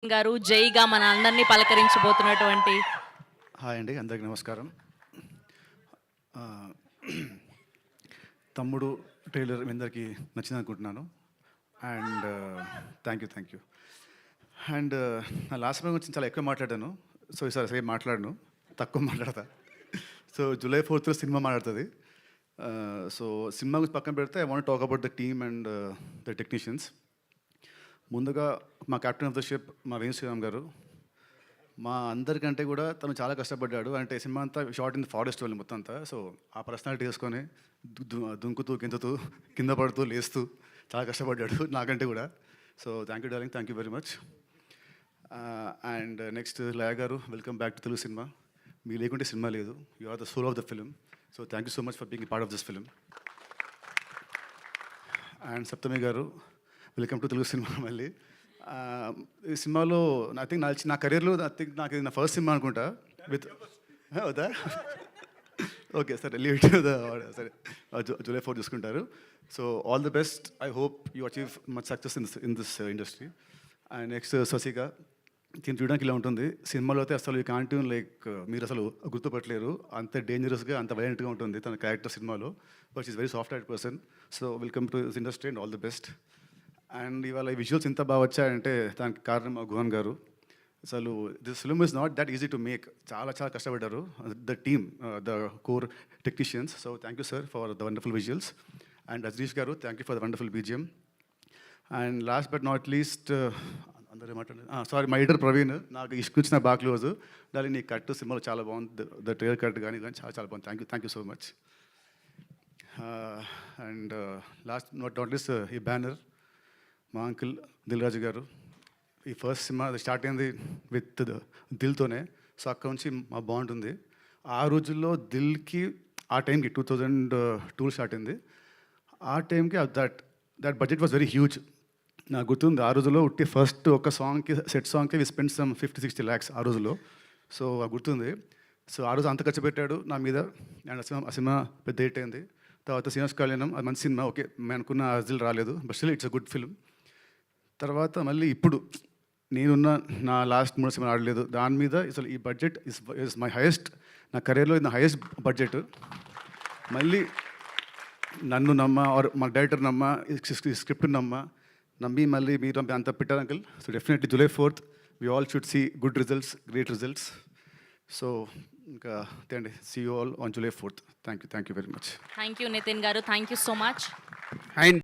గారు జైగా మన అందరినీ పలకరించబోతున్నటువంటి హాయ్ అండి, అందరికీ నమస్కారం. ఆ, తమ్ముడు ట్రైలర్ మీ అందరికీ నచ్చింది అనుకుంటున్నాను. And thank you. అండ్ నా లాస్ట్ మూవీ గురించి చాలా ఎక్కువ మాట్లాడాను. సో ఈసారి సేమ్ మాట్లాడను, తక్కువ మాట్లాడతా. సో జూలై 4th సినిమా మాట్లాడుతుంది. సో సినిమా గురించి పక్కన పెడితే I want talk about the team and the technicians. ముందుగా మా కెప్టెన్ ఆఫ్ ద షిప్ మా వేణు శ్రీరామ్ గారు, మా అందరికంటే కూడా తను చాలా కష్టపడ్డాడు. అంటే సినిమా అంతా షార్ట్ ఇన్ ఫారెస్ట్ వాళ్ళు మొత్తం అంతా. సో ఆ పర్సనాలిటీ వేసుకొని దుంకుతూ గింతుతూ కింద పడుతూ లేస్తూ చాలా కష్టపడ్డాడు నాకంటే కూడా. So thank you darling, thank you very much. And next Laya garu, welcome back to Telugu cinema. మీ లేకుంటే సినిమా లేదు. You are the soul of the film. So thank you so much for being part of this film. And Saptami garu, welcome to Telugu cinema మళ్ళీ. ఈ సినిమాలో I think నా కెరీర్లో నాకు ఇది నా ఫస్ట్ సినిమా అనుకుంటా విత్ అవుతా. ఓకే సరే, లీవ్ ఇట్ సరే, జూలై 4 చూసుకుంటారు. So all the best. I hope you achieve much success in this industry. And next Swasika, దీన్ని చూడడానికి ఇలా ఉంటుంది. సినిమాలో అయితే అసలు ఈ కాంటిన్యూ లైక్ మీరు అసలు గుర్తుపట్టలేరు, అంత డేంజరస్గా అంత వైలెంట్గా ఉంటుంది తన క్యారెక్టర్ సినిమాలో. But is very soft heart person. So welcome to this industry and all the best. And ఇవాళ ఈ విజువల్స్ ఇంత బాగా వచ్చాయంటే దానికి కారణం గుహన్ గారు. అసలు this film is not that easy to make. చాలా చాలా కష్టపడ్డారు the team, the core technicians. So thank you sir for the wonderful visuals. And Ajarish garu, thank you for the wonderful BGM. And last but not least అందరూ మాట్లాడారు, sorry my editor Praveen, నాకు ఇష్టం బాగా close. దాని నీ కట్ సినిమాలో చాలా బాగుంది, ద ట్రైలర్ కట్ కానీ చాలా చాలా బాగుంది. Thank you so much. And last not least ఈ బ్యానర్ మా అంకుల్ దిల్ రాజు గారు. ఈ ఫస్ట్ సినిమా స్టార్ట్ అయింది విత్ దిల్తోనే. సో అక్కడ నుంచి మా బాగుంటుంది. ఆ రోజుల్లో దిల్కి ఆ టైంకి 2002 స్టార్ట్ అయింది. ఆ టైంకి that budget was very huge. నాకు గుర్తుంది, ఆ రోజుల్లో ఉట్టి ఫస్ట్ ఒక సాంగ్కి సెట్ సాంగ్కి వి స్పెండ్ సమ్ 50-60 lakhs ఆ రోజుల్లో. సో గుర్తుంది. సో ఆ రోజు అంత ఖర్చు పెట్టాడు నా మీద. అండ్ ఆ సినిమా పెద్ద హిట్ అయింది. తర్వాత శ్రీనివాస్ కళ్యాణం, అది మంచి సినిమా. ఓకే, మేము అనుకున్న అజిల్ రాలేదు, but still it's a good film. తర్వాత మళ్ళీ ఇప్పుడు నేనున్న నా లాస్ట్ 3 సినిమా ఆడలేదు దాని మీద. అసలు ఈ బడ్జెట్ ఇస్ మై హైయెస్ట్, నా కెరీర్లో ఇది నా హైయెస్ట్ బడ్జెట్. మళ్ళీ నన్ను నమ్మ ఆర్ మా డైరెక్టర్ నమ్మ, ఈ స్క్రిప్ట్ నమ్మి మళ్ళీ మీరు అంత పెట్టారు uncle. So definitely July 4th we all should see good results, great results. So ఇంకా అండి, see you all on July 4th. Thank you very much. Thank you Nithin garu, thank you so much. And